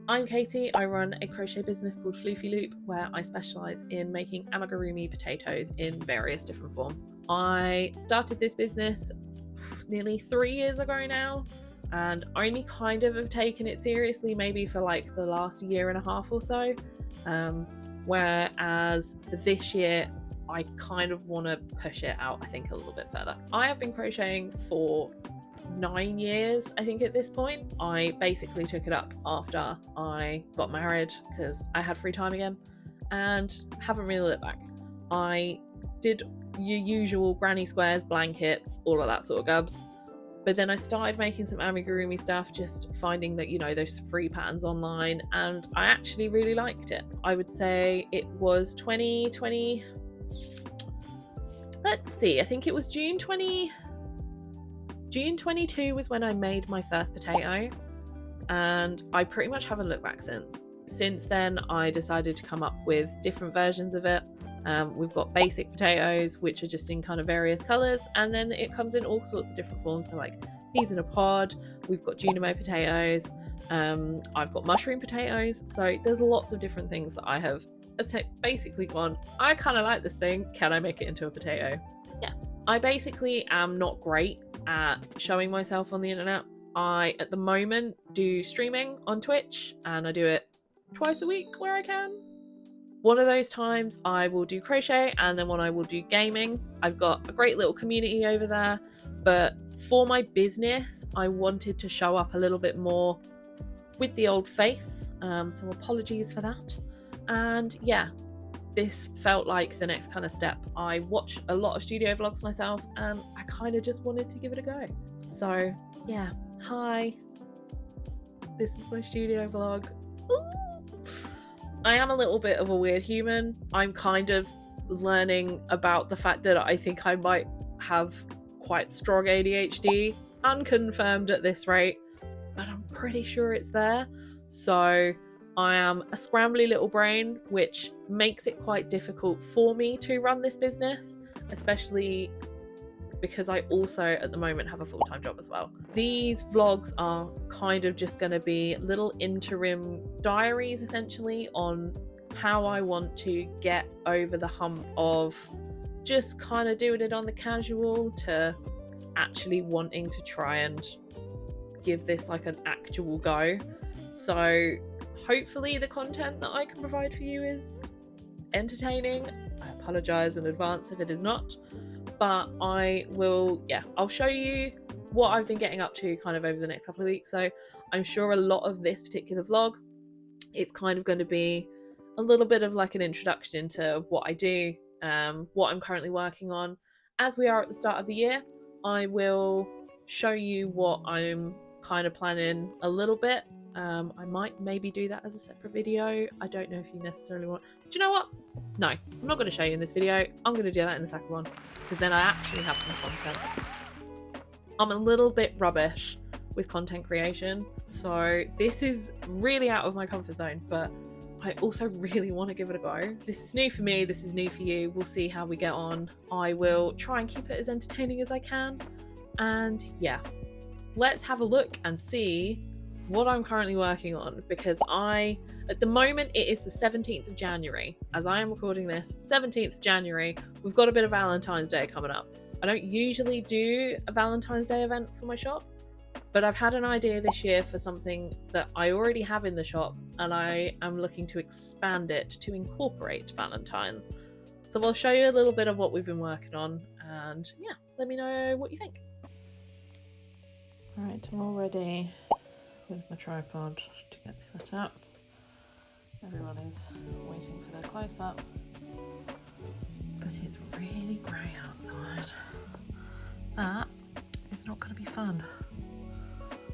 I'm Katie. I run a crochet business called Floofy Loop where I specialise in making amigurumi potatoes in various different forms. I started this business nearly 3 years ago now and only kind of have taken it seriously maybe for like the last year and a half or so. Whereas for this year, I kind of want to push it out, I think, a little bit further. I have been crocheting for 9 years, I think, at this point. I basically took it up after I got married because I had free time again and haven't really looked back. I did your usual granny squares, blankets, all of that sort of gubs. But then I started making some amigurumi stuff, just finding that, you know, those free patterns online, and I actually really liked it. I would say it was 2020. Let's see, I think it was June 22 was when I made my first potato, and I pretty much haven't looked back since. Since then, I decided to come up with different versions of it. We've got basic potatoes, which are just in kind of various colours, and then it comes in all sorts of different forms. So like peas in a pod, we've got Junimo potatoes, I've got mushroom potatoes. So there's lots of different things that I have basically gone, I kind of like this thing, can I make it into a potato? Yes. I basically am not great at showing myself on the internet. I, at the moment, do streaming on Twitch, and I do it twice a week where I can. One of those times I will do crochet, and then when I will do gaming. I've got a great little community over there, but for my business, I wanted to show up a little bit more with the old face, so apologies for that. And yeah, this felt like the next kind of step. I watch a lot of studio vlogs myself, and I kind of just wanted to give it a go. So yeah, hi, this is my studio vlog. Ooh. I am a little bit of a weird human. I'm kind of learning about the fact that I think I might have quite strong ADHD, unconfirmed at this rate, but I'm pretty sure it's there. So I am a scrambly little brain, which makes it quite difficult for me to run this business, especially because I also at the moment have a full-time job as well. These vlogs are kind of just going to be little interim diaries essentially on how I want to get over the hump of just kind of doing it on the casual to actually wanting to try and give this like an actual go. So hopefully the content that I can provide for you is entertaining. I apologize in advance if it is not, but I'll show you what I've been getting up to kind of over the next couple of weeks. So I'm sure a lot of this particular vlog, it's kind of going to be a little bit of like an introduction into what I do, what I'm currently working on. As we are at the start of the year, I will show you what I'm kind of planning a little bit. I might maybe do that as a separate video. I don't know if you necessarily want. Do you know what? No, I'm not going to show you in this video. I'm going to do that in the second one because then I actually have some content. I'm a little bit rubbish with content creation, so this is really out of my comfort zone, but I also really want to give it a go. This is new for me, this is new for you. We'll see how we get on. I will try and keep it as entertaining as I can. And yeah, let's have a look and see what I'm currently working on, because at the moment it is the 17th of January. As I am recording this, 17th of January, we've got a bit of Valentine's Day coming up. I don't usually do a Valentine's Day event for my shop, but I've had an idea this year for something that I already have in the shop, and I am looking to expand it to incorporate Valentine's. So I'll show you a little bit of what we've been working on, and yeah, let me know what you think. Alright, I'm all ready with my tripod to get set up. Everyone is waiting for their close-up, but it's really grey outside. That is not going to be fun,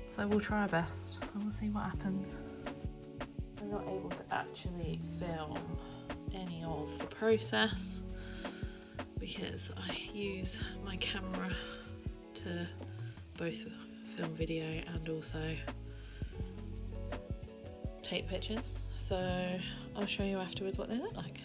so we'll try our best and we'll see what happens. I'm not able to actually film any of the process because I use my camera to both film video and also take pictures, so I'll show you afterwards what they look like.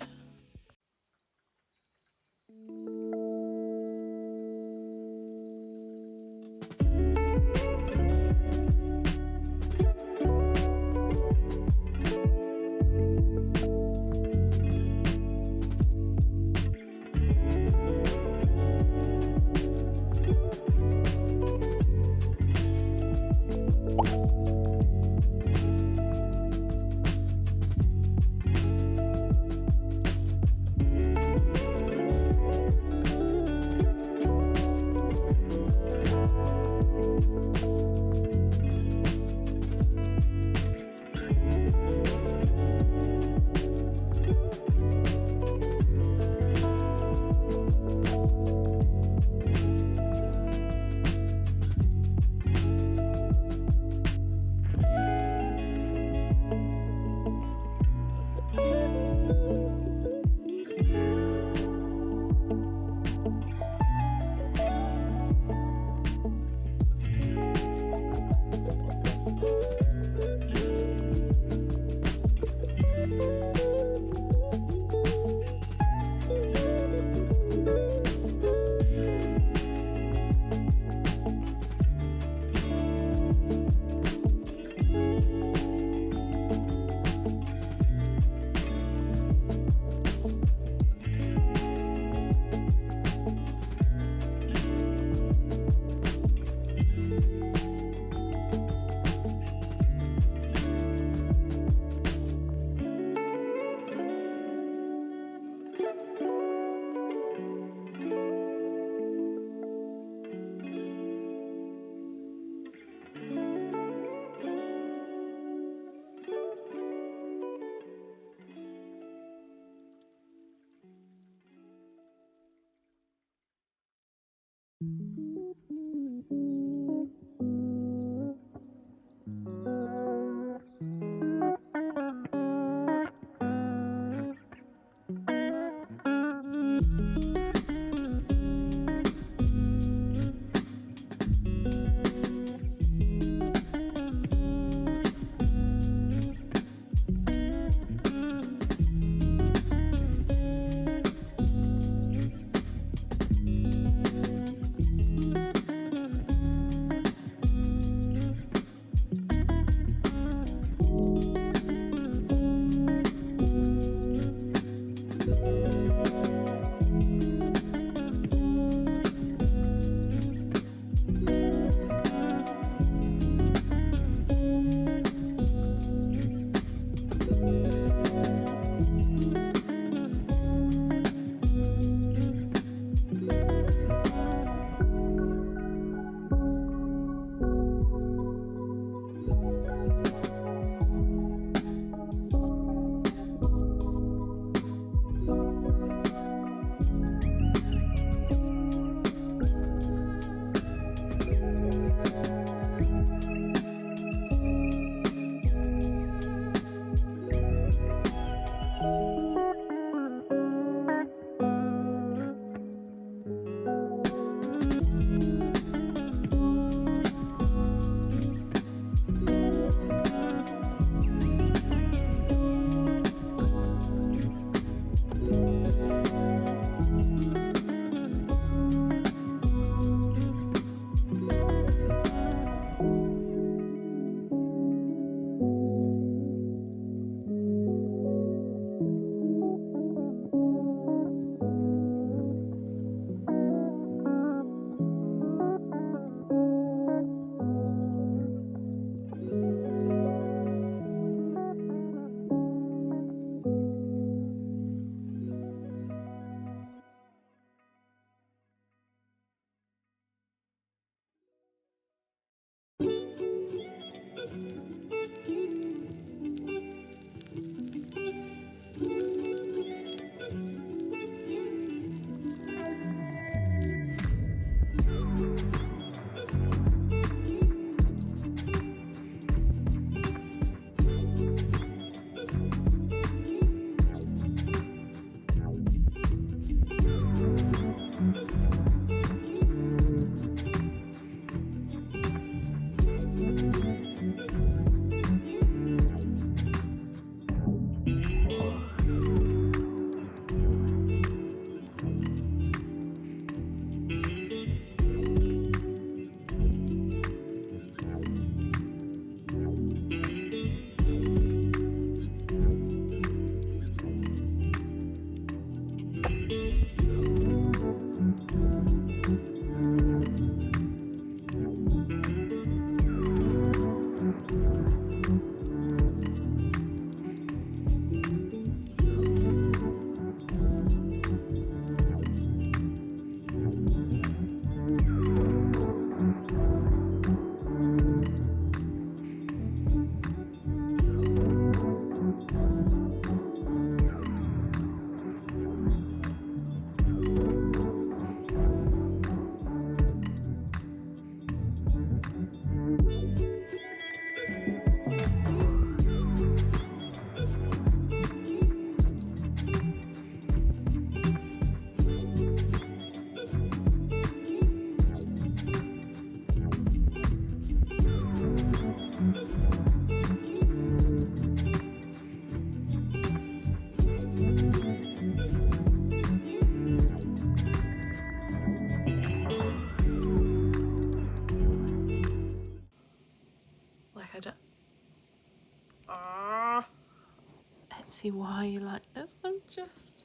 see why you like this. I'm just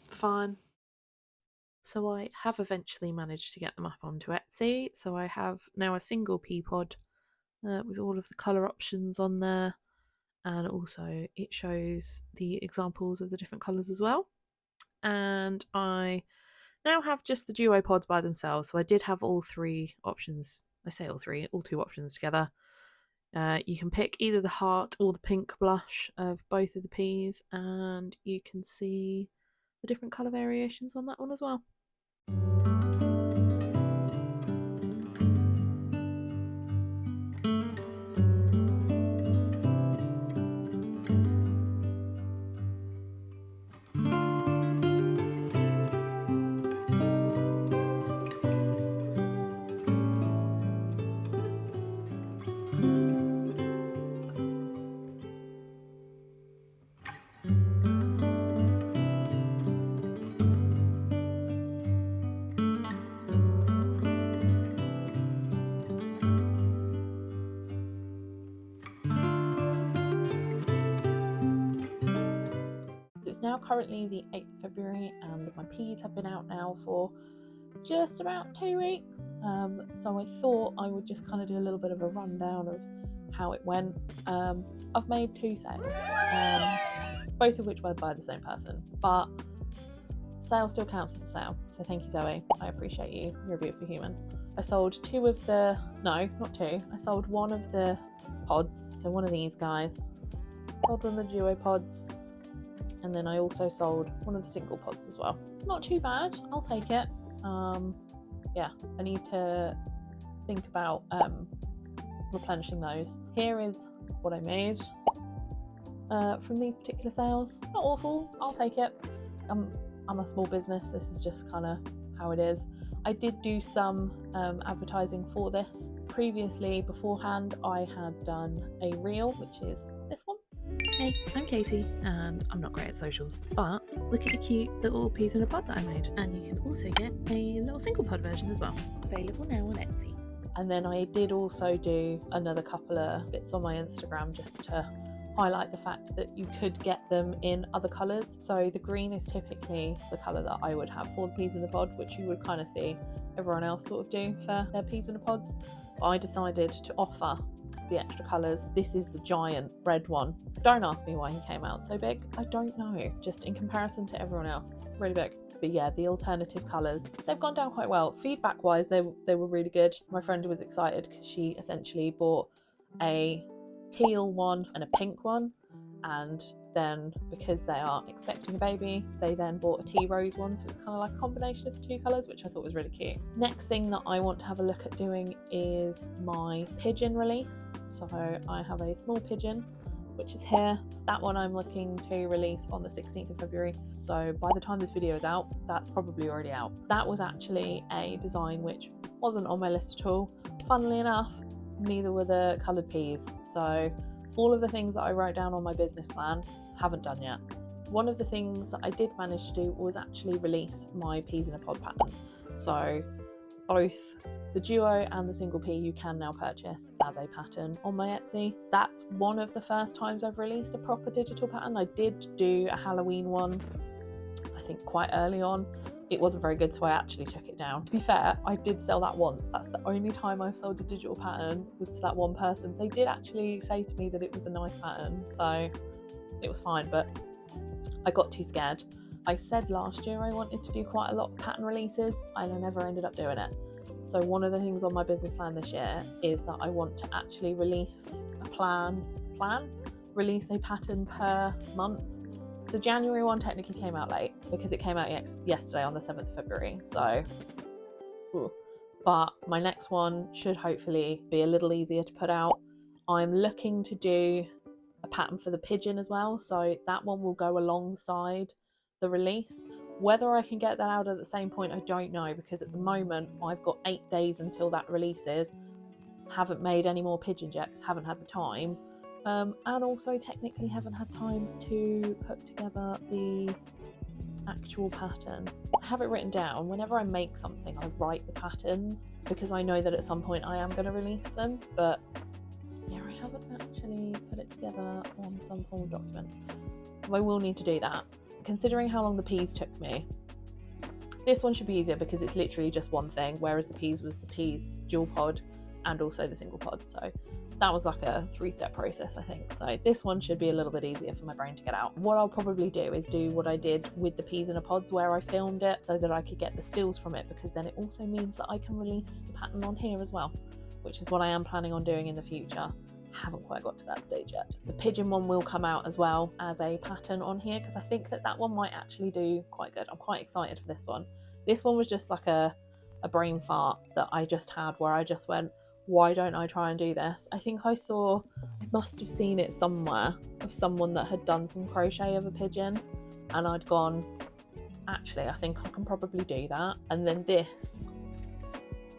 fun. So I have eventually managed to get them up onto Etsy. So I have now a single pea pod with all of the colour options on there, and also it shows the examples of the different colours as well. And I now have just the duo pods by themselves. So I did have all three options. I say all three, all two options together. You can pick either the heart or the pink blush of both of the peas, and you can see the different colour variations on that one as well. So it's now currently the 8th of February and my peas have been out now for just about 2 weeks. So I thought I would just kind of do a little bit of a rundown of how it went. I've made 2 sales, both of which were by the same person, but sale still counts as a sale. So thank you, Zoe. I appreciate you. You're a beautiful human. I sold 2 of the, no, not 2. I sold 1 of the pods. So one of these guys. Sold 1 of the duo pods. And then I also sold 1 of the single pods as well. Not too bad, I'll take it. Yeah, I need to think about replenishing those. Here is what I made from these particular sales. Not awful, I'll take it. I'm a small business, this is just kind of how it is. I did do some advertising for this. Previously, beforehand, I had done a reel, which is this one. Hey, I'm Katie, and I'm not great at socials, but look at the cute little peas in a pod that I made. And you can also get a little single pod version as well. Available now on Etsy. And then I did also do another couple of bits on my Instagram just to highlight the fact that you could get them in other colours. So the green is typically the colour that I would have for the peas in a pod, which you would kind of see everyone else sort of do for their peas in a pods. But I decided to offer the extra colours. This is the giant red one. Don't ask me why he came out so big. I don't know. Just in comparison to everyone else, really big. But yeah, the alternative colours, they've gone down quite well. Feedback wise, they were really good. My friend was excited because she essentially bought a teal one and a pink one, and then because they are expecting a baby, they then bought a tea rose one, so it's kind of like a combination of the 2 colours, which I thought was really cute. Next thing that I want to have a look at doing is my pigeon release. So I have a small pigeon, which is here. That one I'm looking to release on the 16th of February. So by the time this video is out, that's probably already out. That was actually a design which wasn't on my list at all. Funnily enough, neither were the coloured peas. So all of the things that I wrote down on my business plan, haven't done yet. One of the things that I did manage to do was actually release my peas in a pod pattern. So both the duo and the single pea you can now purchase as a pattern on my Etsy. That's one of the first times I've released a proper digital pattern. I did do a Halloween one, I think quite early on. It wasn't very good, so I actually took it down. To be fair, I did sell that once. That's the only time I've sold a digital pattern, was to that one person. They did actually say to me that it was a nice pattern, so it was fine, but I got too scared. I said last year I wanted to do quite a lot of pattern releases, and I never ended up doing it. So one of the things on my business plan this year is that I want to actually release a release a pattern per month. So January one technically came out late because it came out yesterday on the 7th of February. So, but my next one should hopefully be a little easier to put out. I'm looking to do a pattern for the pigeon as well. So that one will go alongside the release. Whether I can get that out at the same point, I don't know, because at the moment I've got 8 days until that releases. Haven't made any more pigeons yet because haven't had the time. And also technically haven't had time to put together the actual pattern. I have it written down. Whenever I make something, I write the patterns because I know that at some point I am going to release them, but yeah, I haven't actually put it together on some form of document. So I will need to do that. Considering how long the peas took me, this one should be easier because it's literally just one thing, whereas the peas was the peas, dual pod, and also the single pod. So that was like a 3-step process, I think. So this one should be a little bit easier for my brain to get out. What I'll probably do is do what I did with the peas in a pods where I filmed it so that I could get the stills from it, because then it also means that I can release the pattern on here as well, which is what I am planning on doing in the future. Haven't quite got to that stage yet. The pigeon one will come out as well as a pattern on here, because I think that one might actually do quite good. I'm quite excited for this one. This one was just like a brain fart that I just had, where I just went, why don't I try and do this? I think I must have seen it somewhere of someone that had done some crochet of a pigeon, and I'd gone, actually, I think I can probably do that. And then this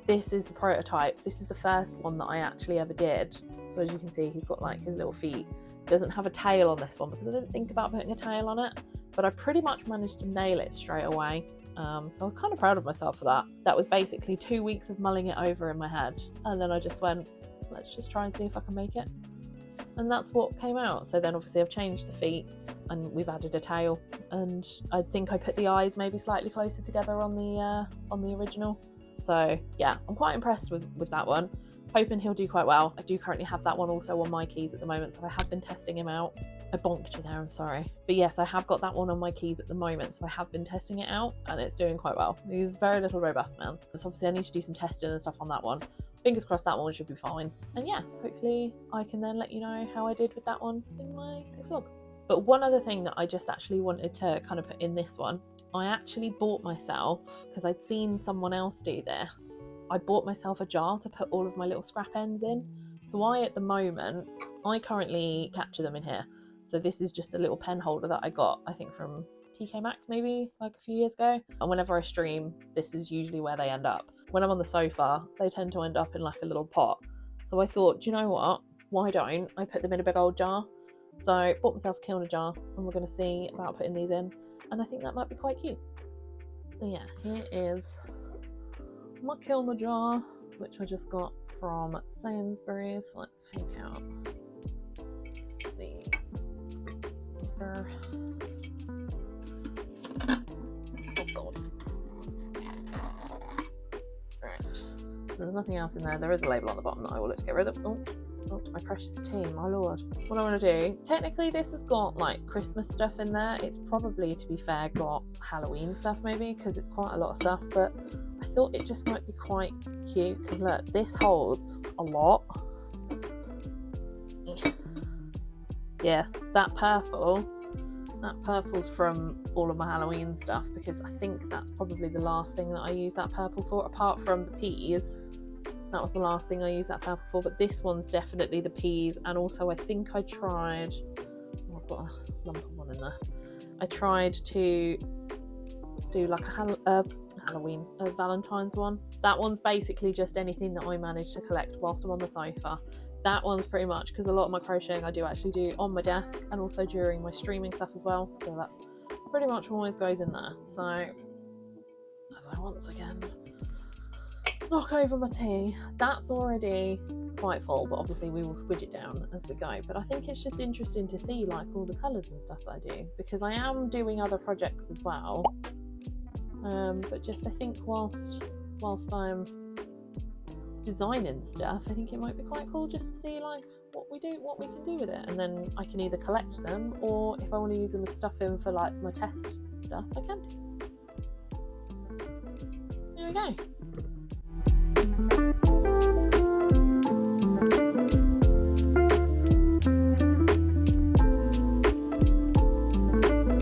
is the prototype. This is the first one that I actually ever did. So as you can see, he's got like his little feet. Doesn't have a tail on this one because I didn't think about putting a tail on it, but I pretty much managed to nail it straight away. So I was kind of proud of myself for that. That was basically 2 weeks of mulling it over in my head, and then I just went, let's just try and see if I can make it. And that's what came out. So then obviously I've changed the feet and we've added a tail, and I think I put the eyes maybe slightly closer together on the original. So yeah, I'm quite impressed with that one. Hoping he'll do quite well. I do currently have that one also on my keys at the moment, so I have been testing him out. I bonked you there, I'm sorry. But yes, I have got that one on my keys at the moment, so I have been testing it out and it's doing quite well. He's very little robust mounts, so obviously I need to do some testing and stuff on that one. Fingers crossed that one should be fine. And yeah, hopefully I can then let you know how I did with that one in my next vlog. But one other thing that I just actually wanted to kind of put in this one, I actually bought myself, because I'd seen someone else do this, I bought myself a jar to put all of my little scrap ends in. So at the moment, I currently capture them in here. So this is just a little pen holder that I got, I think from TK Maxx maybe, like a few years ago. And whenever I stream, this is usually where they end up. When I'm on the sofa, they tend to end up in like a little pot. So I thought, do you know what? Why don't I put them in a big old jar? So I bought myself a kilner jar, and we're going to see about putting these in. And I think that might be quite cute. So yeah, here is my kilner jar, which I just got from Sainsbury's. So let's take out the paper. Oh god. Right. There's nothing else in there. There is a label on the bottom that I will look to get rid of. Oh, my precious tea, my lord. What I want to do, technically this has got like Christmas stuff in there. It's probably, to be fair, got Halloween stuff maybe, because it's quite a lot of stuff, but I thought it just might be quite cute, because look, this holds a lot. Yeah, that purple's from all of my Halloween stuff, because I think that's probably the last thing that I use that purple for, apart from the peas. That was the last thing I used that purple for, but this one's definitely the peas. And also I think I tried, I've got a lump of one in there. I tried to do like a Valentine's one. That one's basically just anything that I managed to collect whilst I'm on the sofa. That one's pretty much, because a lot of my crocheting I do actually do on my desk and also during my streaming stuff as well. So that pretty much always goes in there. So as I once again knock over my tea, that's already quite full, but obviously we will squidge it down as we go. But I think it's just interesting to see like all the colours and stuff that I do, because I am doing other projects as well, but just I think whilst I'm designing stuff, I think it might be quite cool just to see like what we can do with it, and then I can either collect them, or if I want to use them as stuff in for like my test stuff, I can do. There we go.